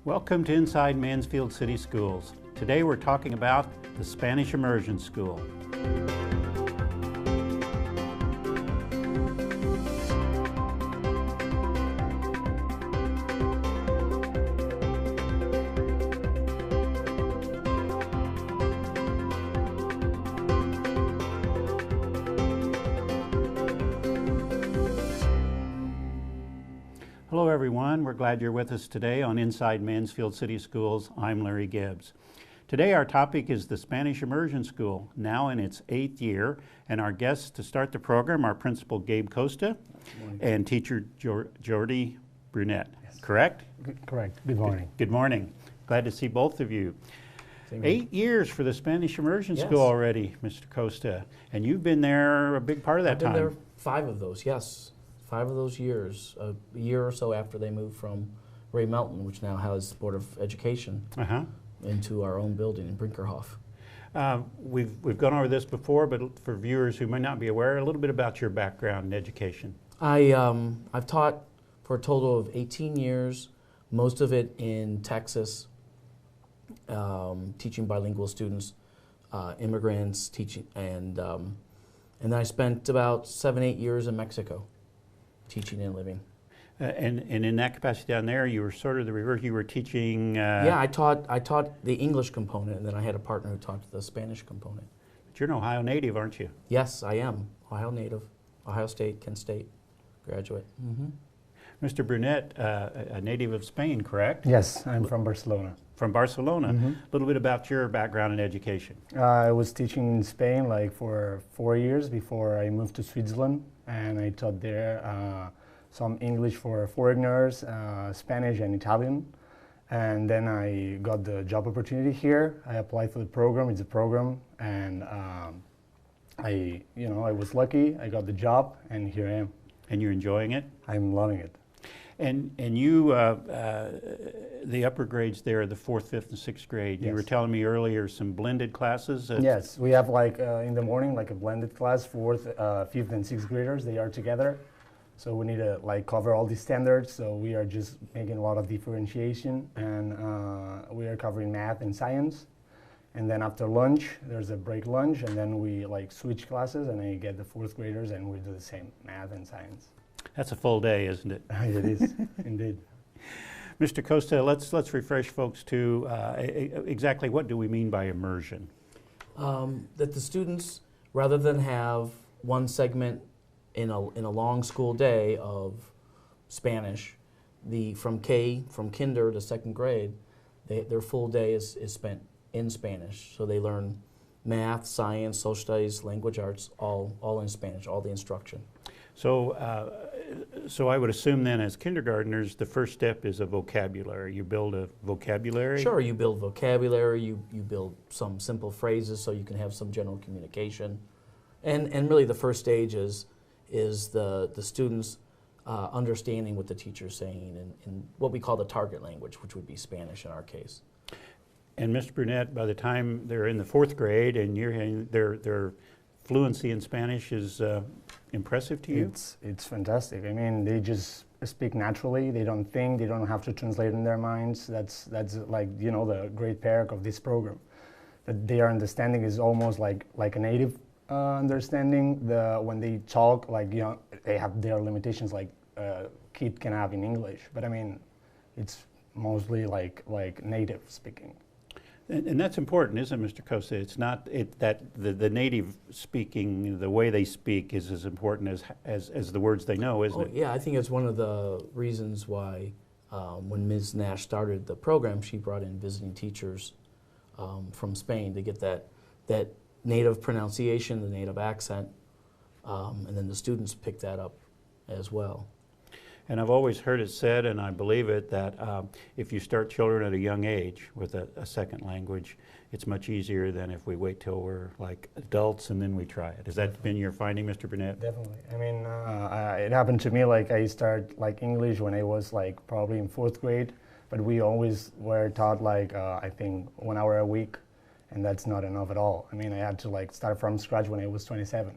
Welcome to Inside Mansfield City Schools. Today we're talking about the Spanish Immersion School. Hello everyone, we're glad you're with us today on Inside Mansfield City Schools. I'm Larry Gibbs. Today our topic is the Spanish Immersion School, now in its 8th year, and our guests to start the program are Principal Gabe Costa and Teacher Jordi Brunet, yes. Correct? Correct. Good morning. Good morning. Glad to see both of you. 8 years for the Spanish Immersion Yes. School already, Mr. Costa, and you've been there a big part of that time. I've been there 5 of those, yes. 5 of those years, a year or so after they moved from Ray Melton, which now has the Board of Education, into our own building in Brinkerhoff. We've gone over this before, but for viewers who might not be aware, a little bit about your background in education. I've taught for a total of 18 years, most of it in Texas, teaching bilingual students, immigrants, teaching, and then I spent about 7-8 years in Mexico, teaching and living. And in that capacity down there, you were sort of the reverse. You were teaching. Yeah, I taught the English component, and then I had a partner who taught the Spanish component. But you're an Ohio native, aren't you? Yes, I am. Ohio native, Ohio State, Kent State graduate. Mm-hmm. Mr. Brunet, a native of Spain, correct? Yes, I'm from Barcelona. From Barcelona. Mm-hmm. A little bit about your background in education. I was teaching in Spain like for 4 years before I moved to Switzerland, and I taught there some English for foreigners, Spanish and Italian. And then I got the job opportunity here. I applied for the program. It's a program, and I was lucky. I got the job, and here I am. And you're enjoying it? I'm loving it. And you, the upper grades there, the 4th, 5th, and 6th grade, yes. You were telling me earlier some blended classes? Yes, we have like in the morning like a blended class, 4th, 5th, and 6th graders. They are together. So we need to like cover all these standards. So we are just making a lot of differentiation, and we are covering math and science. And then after lunch, there's a break lunch, and then we like switch classes, and I get the 4th graders, and we do the same math and science. That's a full day, isn't it? It is, indeed. Mr. Costa, let's refresh folks to exactly what do we mean by immersion? That the students, rather than have one segment in a long school day of Spanish, from kinder to 2nd grade, their full day is spent in Spanish. So they learn math, science, social studies, language arts, all in Spanish, all the instruction. So I would assume then as kindergartners, the first step is a vocabulary. You build a vocabulary? Sure, you build vocabulary, you build some simple phrases so you can have some general communication. And really the first stage is the students understanding what the teacher's saying in what we call the target language, which would be Spanish in our case. And Mr. Brunet, by the time they're in the 4th grade and you're hearing their fluency in Spanish is impressive to you? It's fantastic. I mean, they just speak naturally. They don't think. They don't have to translate in their minds. That's like the great perk of this program, that their understanding is almost like a native understanding. When they talk, they have their limitations like a kid can have in English. But I mean, it's mostly like native speaking. And that's important, isn't it, Mr. Costa? It's not that the native speaking, the way they speak is as important as the words they know, isn't it? Yeah, I think it's one of the reasons why when Ms. Nash started the program, she brought in visiting teachers from Spain to get that native pronunciation, the native accent, and then the students pick that up as well. And I've always heard it said, and I believe it, that if you start children at a young age with a second language, it's much easier than if we wait till we're like adults and then we try it. Has that been your finding, Mr. Brunet? Definitely. I mean, it happened to me, like I started like English when I was like probably in 4th grade, but we always were taught like, I think 1 hour a week, and that's not enough at all. I mean, I had to like start from scratch when I was 27.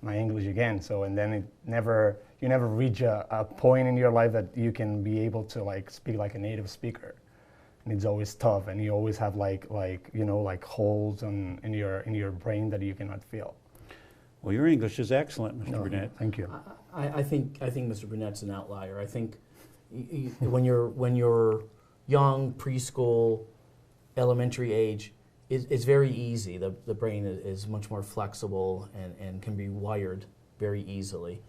My English again. So, and then you never reach a point in your life that you can be able to like speak like a native speaker. and it's always tough, and you always have like holes in your brain that you cannot feel. Well, your English is excellent, Mr. No, Brunet. thank you. I think Mr. Brunet's an outlier. I think when you're young, preschool, elementary age, it's very easy. The brain is much more flexible and can be wired very easily.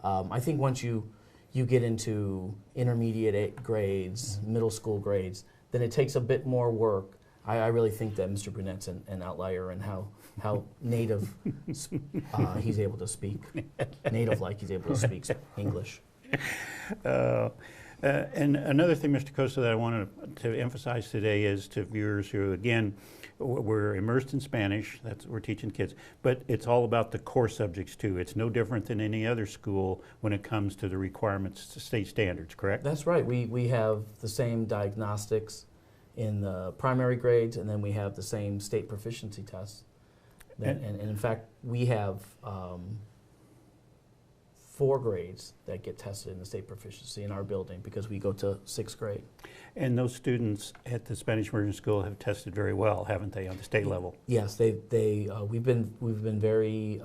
I think once you get into intermediate grades, middle school grades, then it takes a bit more work. I really think that Mr. Brunet's an outlier in how native he's able to speak, native-like he's able to speak English. And another thing, Mr. Costa, that I wanted to emphasize today is to viewers who, again, we're immersed in Spanish, that's what we're teaching kids, but it's all about the core subjects too. It's no different than any other school when it comes to the requirements to state standards, correct? That's right. We have the same diagnostics in the primary grades, and then we have the same state proficiency tests. And in fact, we have 4 grades that get tested in the state proficiency in our building because we go to 6th grade. And those students at the Spanish Immersion School have tested very well, haven't they, on the state level? Yes, we've been very